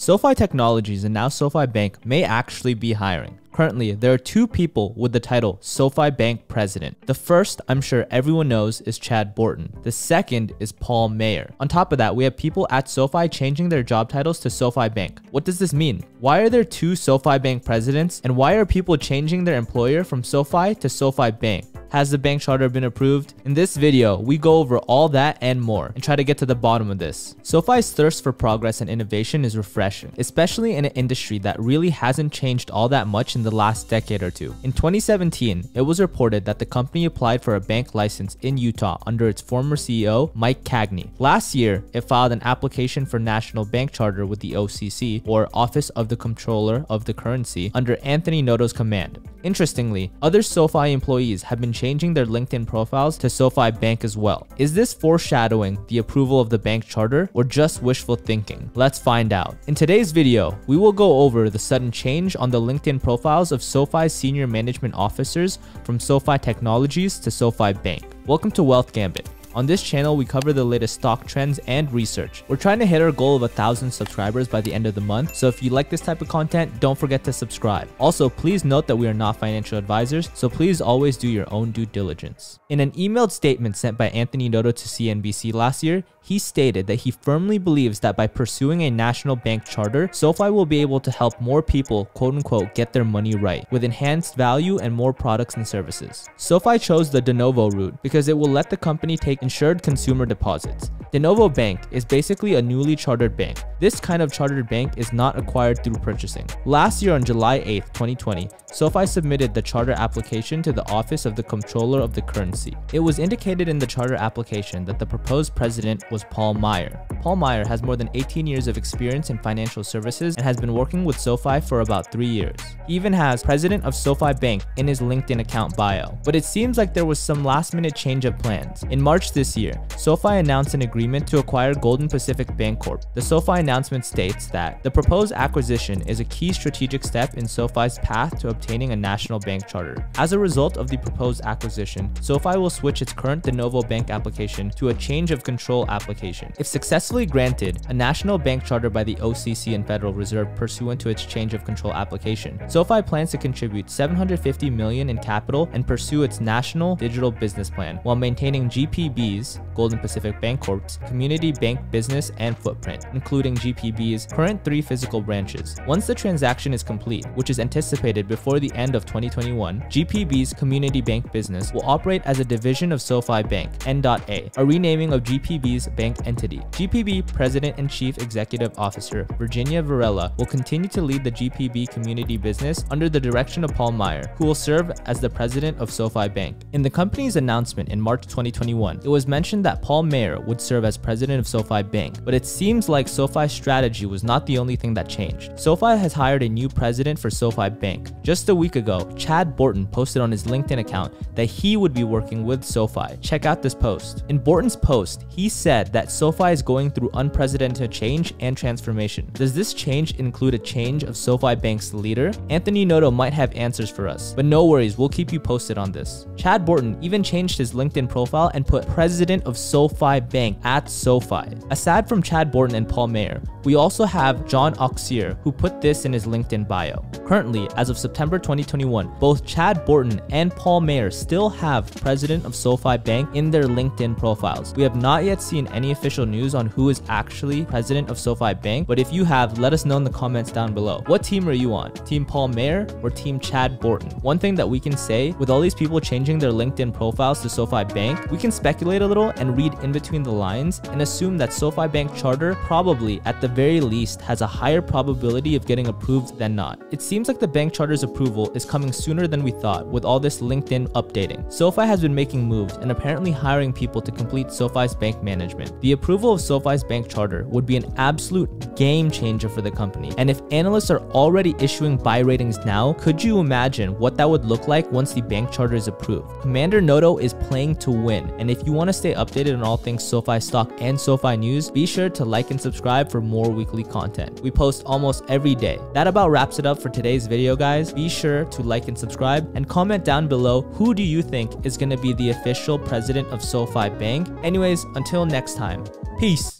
SoFi Technologies and now SoFi Bank may actually be hiring. Currently, there are two people with the title SoFi Bank President. The first, I'm sure everyone knows, is Chad Borton. The second is Paul Mayer. On top of that, we have people at SoFi changing their job titles to SoFi Bank. What does this mean? Why are there two SoFi Bank presidents? And why are people changing their employer from SoFi to SoFi Bank? Has the bank charter been approved? In this video, we go over all that and more and try to get to the bottom of this. SoFi's thirst for progress and innovation is refreshing, especially in an industry that really hasn't changed all that much in the last decade or two. In 2017, it was reported that the company applied for a bank license in Utah under its former CEO, Mike Cagney. Last year, it filed an application for national bank charter with the OCC, or Office of the Comptroller of the Currency, under Anthony Noto's command. Interestingly, other SoFi employees have been changing their LinkedIn profiles to SoFi Bank as well. Is this foreshadowing the approval of the bank charter or just wishful thinking? Let's find out. In today's video, we will go over the sudden change on the LinkedIn profiles of SoFi's senior management officers from SoFi Technologies to SoFi Bank. Welcome to Wealth Gambit. On this channel, we cover the latest stock trends and research. We're trying to hit our goal of 1,000 subscribers by the end of the month, so if you like this type of content, don't forget to subscribe. Also, please note that we are not financial advisors, so please always do your own due diligence. In an emailed statement sent by Anthony Noto to CNBC last year, he stated that he firmly believes that by pursuing a national bank charter, SoFi will be able to help more people, quote-unquote, get their money right, with enhanced value and more products and services. SoFi chose the de novo route because it will let the company take insured consumer deposits. De novo Bank is basically a newly chartered bank. This kind of chartered bank is not acquired through purchasing. Last year on July 8, 2020, SoFi submitted the charter application to the Office of the Comptroller of the Currency. It was indicated in the charter application that the proposed president was Paul Mayer. Paul Mayer has more than 18 years of experience in financial services and has been working with SoFi for about 3 years. He even has President of SoFi Bank in his LinkedIn account bio. But it seems like there was some last-minute change of plans. In March this year, SoFi announced an agreement to acquire Golden Pacific Bancorp. The SoFi announcement states that the proposed acquisition is a key strategic step in SoFi's path to obtaining a national bank charter. As a result of the proposed acquisition, SoFi will switch its current de novo bank application to a change of control application. If successfully granted a national bank charter by the OCC and Federal Reserve pursuant to its change of control application, SoFi plans to contribute $750 million in capital and pursue its national digital business plan while maintaining GPB's, Golden Pacific Bancorp's, community bank business and footprint, including GPB's current 3 physical branches. Once the transaction is complete, which is anticipated before the end of 2021, GPB's community bank business will operate as a division of SoFi Bank, N.A., a renaming of GPB's bank entity. GPB President and Chief Executive Officer Virginia Varela will continue to lead the GPB community business under the direction of Paul Mayer, who will serve as the president of SoFi Bank. In the company's announcement in March 2021, it was mentioned that Paul Mayer would serve as president of SoFi Bank, but it seems like SoFi's strategy was not the only thing that changed. SoFi has hired a new president for SoFi Bank. Just a week ago, Chad Borton posted on his LinkedIn account that he would be working with SoFi. Check out this post. In Borton's post, he said that SoFi is going through unprecedented change and transformation. Does this change include a change of SoFi Bank's leader? Anthony Noto might have answers for us, but no worries, we'll keep you posted on this. Chad Borton even changed his LinkedIn profile and put president of SoFi Bank at SoFi. Aside from Chad Borton and Paul Mayer, we also have John Auxier, who put this in his LinkedIn bio. Currently, as of September 2021, both Chad Borton and Paul Mayer still have president of SoFi Bank in their LinkedIn profiles. We have not yet seen any official news on who is actually president of SoFi Bank, but if you have, let us know in the comments down below. What team are you on? Team Paul Mayer or Team Chad Borton? One thing that we can say, with all these people changing their LinkedIn profiles to SoFi Bank, we can speculate a little and read in between the lines and assume that SoFi Bank charter probably, at the very least, has a higher probability of getting approved than not. It seems like the bank charter's approval is coming sooner than we thought with all this LinkedIn updating. SoFi has been making moves and apparently hiring people to complete SoFi's bank management. The approval of SoFi's bank charter would be an absolute game changer for the company. And if analysts are already issuing buy ratings now, could you imagine what that would look like once the bank charter is approved? Commander Noto is playing to win, and if you want to stay updated on all things SoFi stock and SoFi news, be sure to like and subscribe for more weekly content. We post almost every day. That about wraps it up for today's video, guys. Be sure to like and subscribe and comment down below who do you think is going to be the official president of SoFi Bank. Anyways, until next time, peace.